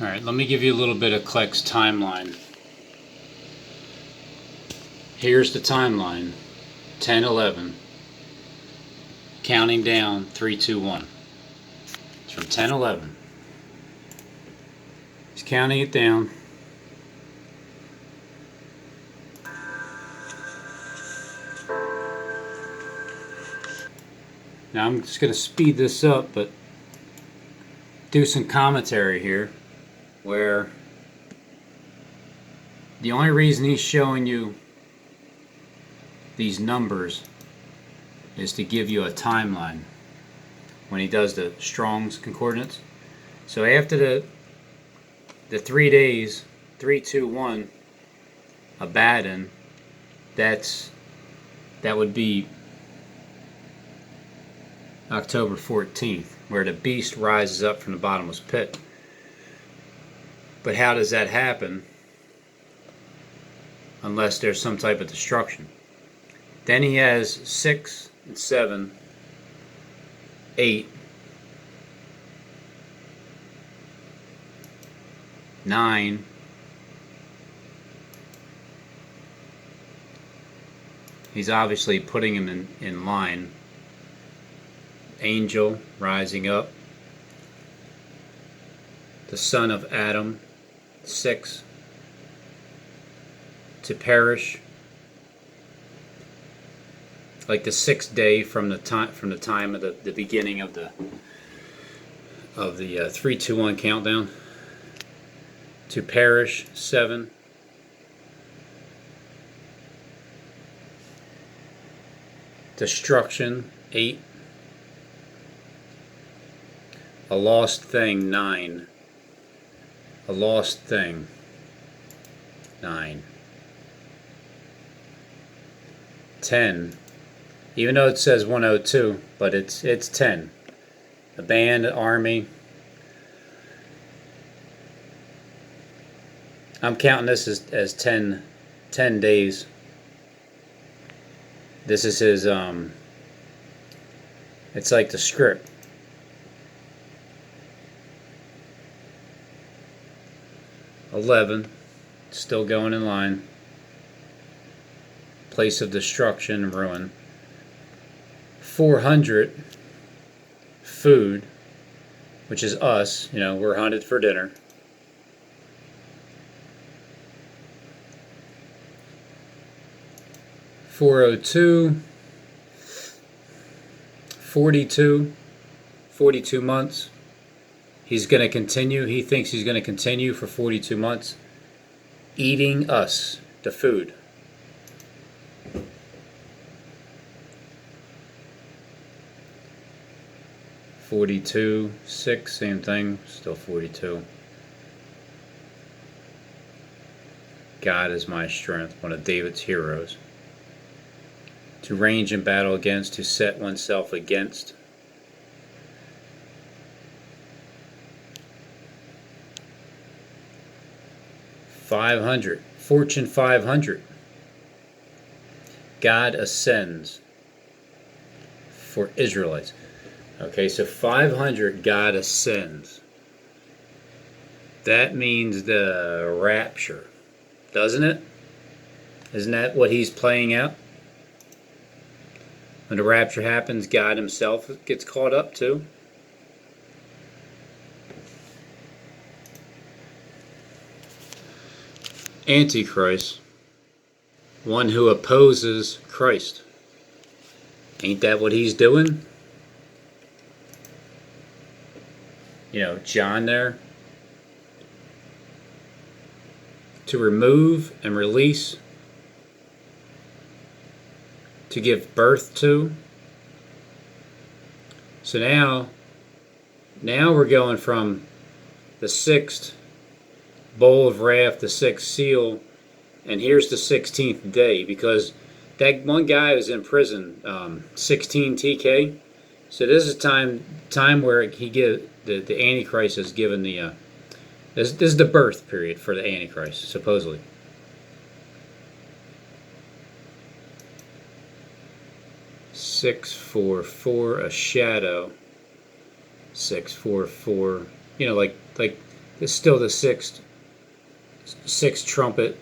Alright, let me give you a little bit of Kleck's timeline. Here's the timeline. 10-11. Counting down 3, 2, 1. It's from 10-11. He's counting it down. Now I'm just going to speed this up, but do some commentary here, where the only reason he's showing you these numbers is to give you a timeline when he does the Strong's Concordance. So after the 3 days, 3, 2, 1, Abaddon, that would be October 14th, where the beast rises up from the bottomless pit. But how does that happen unless there's some type of destruction? Then he has 6 and 7, 8, 9, he's obviously putting him in line. Angel rising up, the son of Adam, 6, to perish, like the 6th day from the time of the beginning of the 3, 2, 1 countdown, to perish, 7, destruction, 8, a lost thing, 9. A lost thing, 9. 10. Even though it says 102, but it's 10. A band, an army. I'm counting this as 10 days. This is his it's like the script. 11, still going in line. Place of destruction and ruin. 400, food, which is us. You know, we're hunted for dinner. 402, 42 months. He's going to continue. He thinks he's going to continue for 42 months eating us, the food. $42, 6, same thing, still 42. God is my strength, one of David's heroes. To range in battle against, to set oneself against. $500, Fortune 500. God ascends for Israelites. Okay, so 500, God ascends. That means the rapture, doesn't it? Isn't that what he's playing out? When the rapture happens, God himself gets caught up too. Antichrist, one who opposes Christ. Ain't that what he's doing? You know, John there. To remove and release. To give birth to. So now we're going from the 6th bowl of wrath, the 6th seal, and here's the 16th day, because that one guy was in prison, 16 TK. So this is time where he give the Antichrist is given the this is the birth period for the Antichrist, supposedly. $644, a shadow. $644. You know, like It's still the sixth trumpet,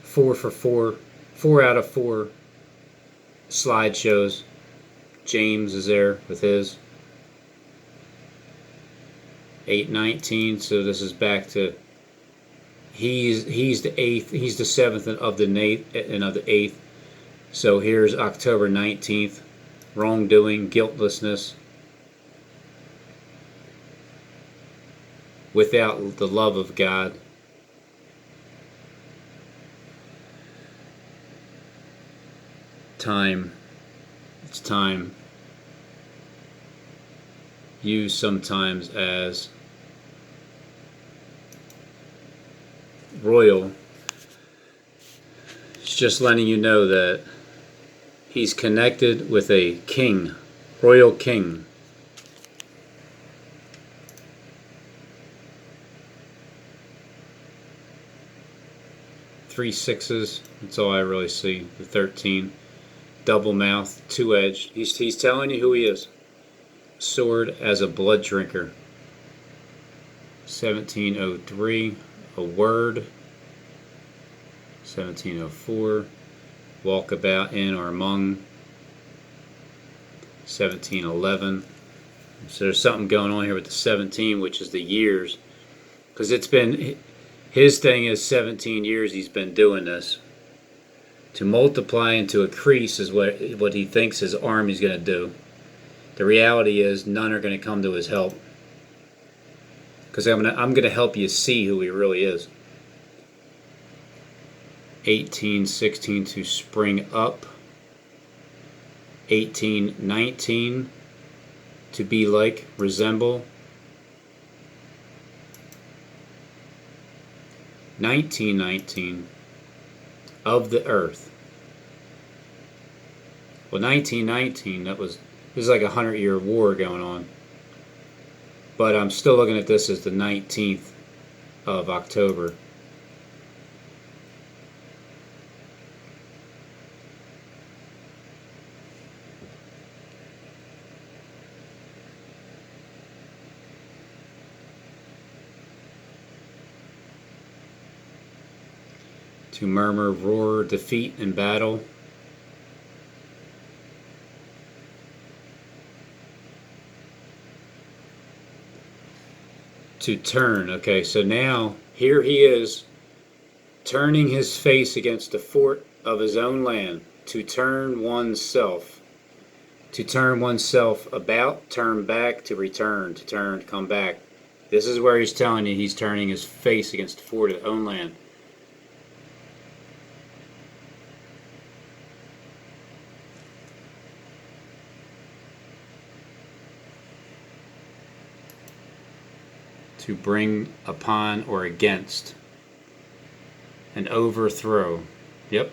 4 for 4, 4 out of 4 slideshows. James is there with his 819. So this is back to he's the 8th. He's the 7th of the 8th. So here's October 19th. Wrongdoing, guiltlessness. Without the love of God. Time. It's time. Used sometimes as royal. It's just letting you know that he's connected with a king, royal king. Three sixes, that's all I really see. The 13. Double mouth, two-edged. He's telling you who he is. Sword as a blood drinker. 1703, a word. 1704, walk about in or among. 1711. So there's something going on here with the 17, which is the years. Because it's been, his thing is 17 years he's been doing this. To multiply and to increase is what he thinks his army's going to do. The reality is none are going to come to his help. Because I'm going to help you see who he really is. 1816 to spring up. 1819 to be like, resemble. 1919 of the earth. Well, 1919, this is like a 100-year war going on. But I'm still looking at this as the 19th of October. To murmur, roar, defeat in battle. To turn. Okay, so now here he is turning his face against the fort of his own land. To turn oneself. To turn oneself about, turn back, to return, to turn, to come back. This is where he's telling you he's turning his face against the fort of his own land. To bring upon or against. An overthrow. Yep.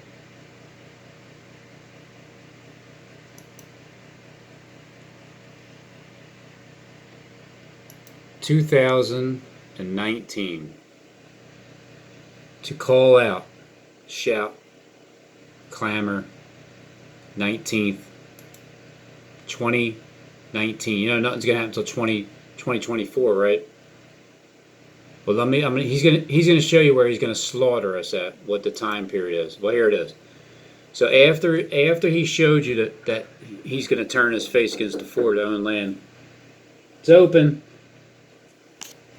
(2019). To call out, shout, clamor. 19th. 2019. You know nothing's gonna happen until 2024, right? Well, he's gonna show you where he's gonna slaughter us at, what the time period is. Well, here it is. So after he showed you that he's gonna turn his face against the fort of own land, it's open.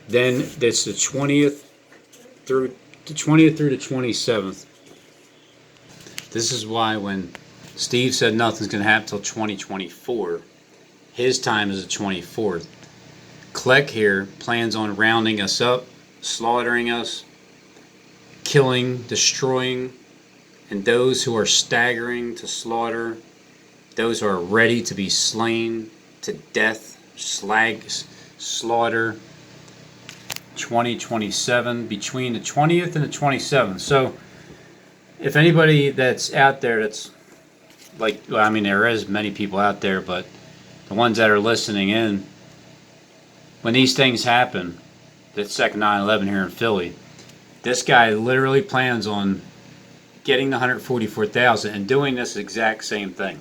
Then it's the 20th through the 27th. This is why when Steve said nothing's gonna happen until 2024, his time is the 24th. Kleck here plans on rounding us up, slaughtering us, killing, destroying, and those who are staggering to slaughter, those who are ready to be slain to death, slaughter. 2027, between the 20th and the 27th. So if anybody that's out there that's like, well, I mean, there is many people out there, but the ones that are listening in, when these things happen, the second 9/11 here in Philly, this guy literally plans on getting the 144,000 and doing this exact same thing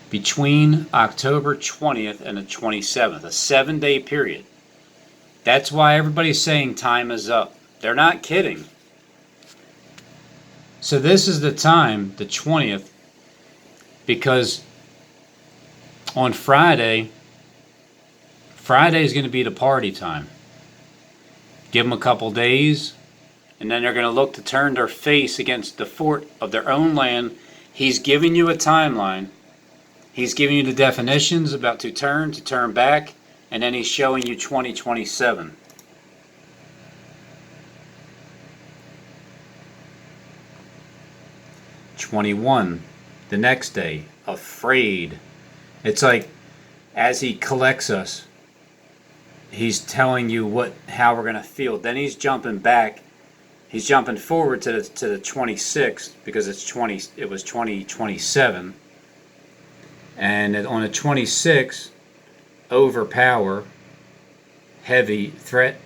between October 20th and the 27th, a 7-day period. That's why everybody's saying time is up. They're not kidding. So this is the time, the 20th, because on Friday is going to be the party time. Give them a couple days, and then they're going to look to turn their face against the fort of their own land. He's giving you a timeline. He's giving you the definitions about to turn back, and then he's showing you 2027. '21, the next day, afraid. It's like as he collects us, he's telling you how we're gonna feel. Then he's jumping back. He's jumping forward to the 26th because it was 2027. And on the 26th, overpower, heavy, threat,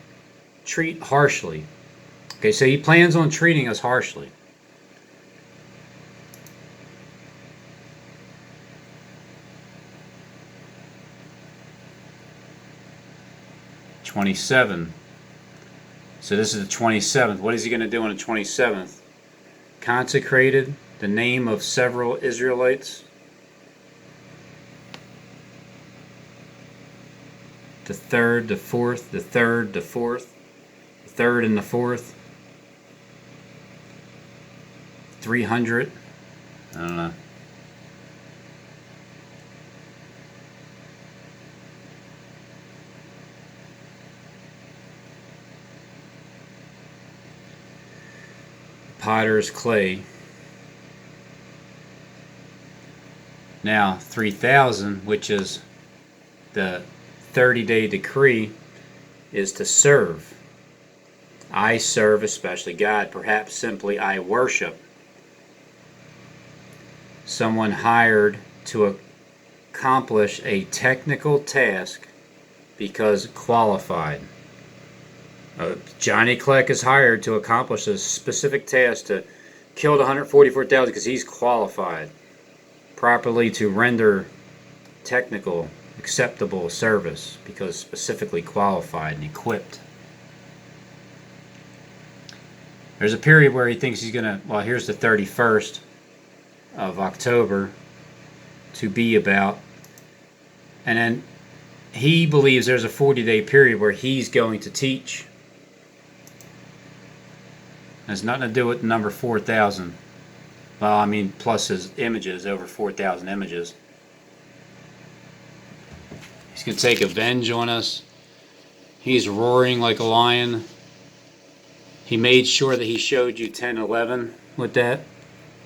treat harshly. Okay, so he plans on treating us harshly. '27. So this is the 27th. What is he going to do on the 27th? Consecrated the name of several Israelites. The third, the fourth, the third, the fourth, the third and the fourth. 300. I don't know. Potter's clay. Now 3,000, which is the 30-day decree, is to serve. I serve especially God, perhaps simply I worship. Someone hired to accomplish a technical task because qualified. Johnny Kleck is hired to accomplish a specific task to kill the 144,000 because he's qualified properly to render technical, acceptable service because specifically qualified and equipped. There's a period where he thinks he's going to, well, here's the 31st of October to be about, and then he believes there's a 40-day period where he's going to teach. Has nothing to do with the number 4,000. Well, I mean, plus his images, over 4,000 images. He's going to take revenge on us. He's roaring like a lion. He made sure that he showed you 10:11 with that.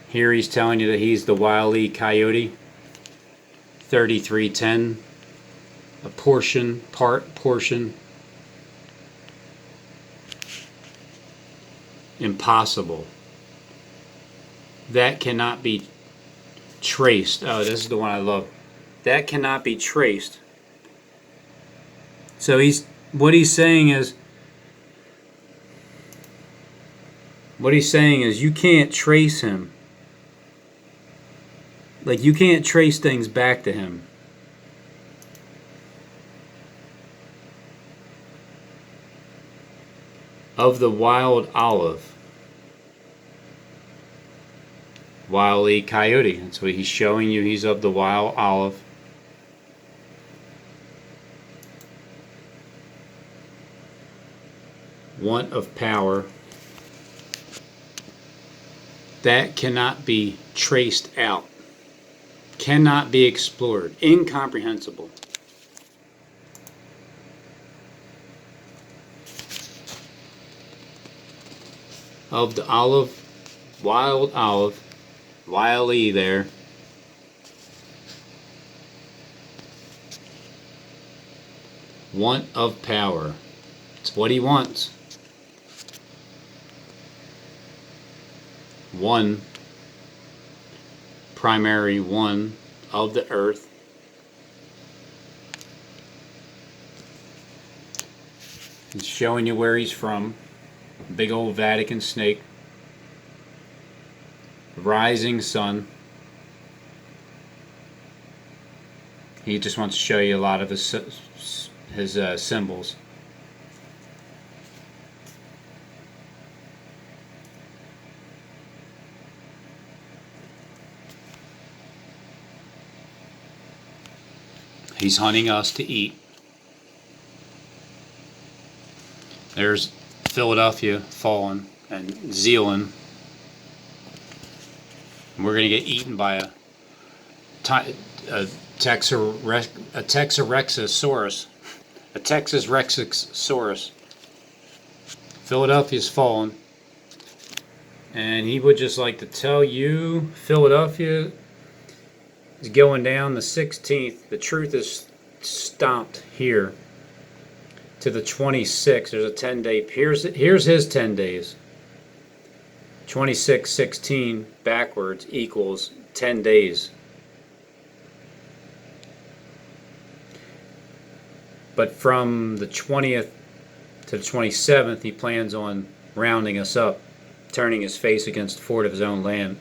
Here he's telling you that he's the Wile E. Coyote. 33:10. A portion. Impossible. That cannot be traced. Oh, this is the one I love. That cannot be traced. So what he's saying is you can't trace him. Like, you can't trace things back to him. Of the wild olive. Wile E. Coyote. That's what he's showing you. He's of the wild olive. Want of power. That cannot be traced out. Cannot be explored. Incomprehensible. Of the olive, wild olive, Wile E. there. Want of power. It's what he wants. One, primary one of the earth. He's showing you where he's from. Big old Vatican snake. Rising sun. He just wants to show you a lot of his symbols. He's hunting us to eat. There's Philadelphia falling and Zealand. We're going to get eaten by a Texarexosaurus. A Texas Rexosaurus. Philadelphia's fallen. And he would just like to tell you, Philadelphia is going down the 16th. The truth is stopped here to the 26th. There's a 10-day. Here's his 10 days. 26:16 backwards equals 10 days. But from the 20th to the 27th, he plans on rounding us up, turning his face against the fort of his own land.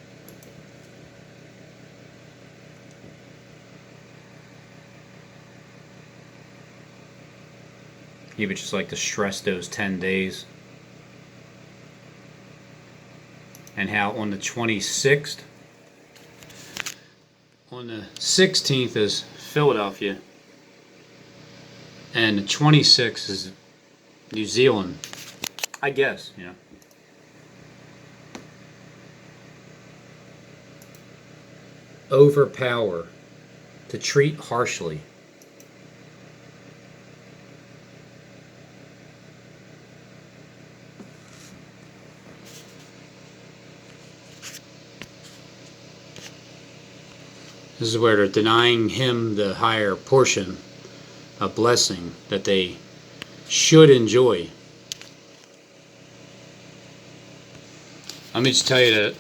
He would just like to stress those 10 days. And how on the 26th, on the 16th is Philadelphia, and the 26th is New Zealand. I guess, you know. Overpower, to treat harshly. This is where they're denying him the higher portion, a blessing that they should enjoy. Let me just tell you that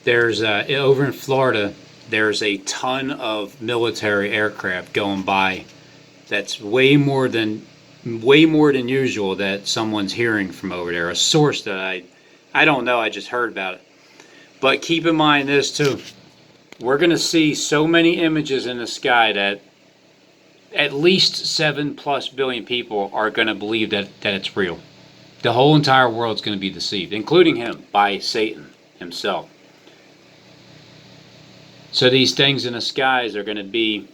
there's over in Florida, there's a ton of military aircraft going by. That's way more than usual that someone's hearing from over there. A source that I don't know. I just heard about it. But keep in mind this too. We're going to see so many images in the sky that at least 7+ billion people are going to believe that it's real. The whole entire world's going to be deceived, including him, by Satan himself. So these things in the skies are going to be,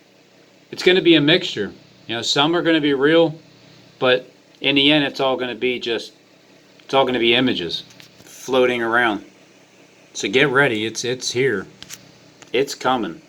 it's going to be a mixture. You know, some are going to be real, but in the end it's all going to be it's all going to be images floating around. So get ready, it's here. It's coming.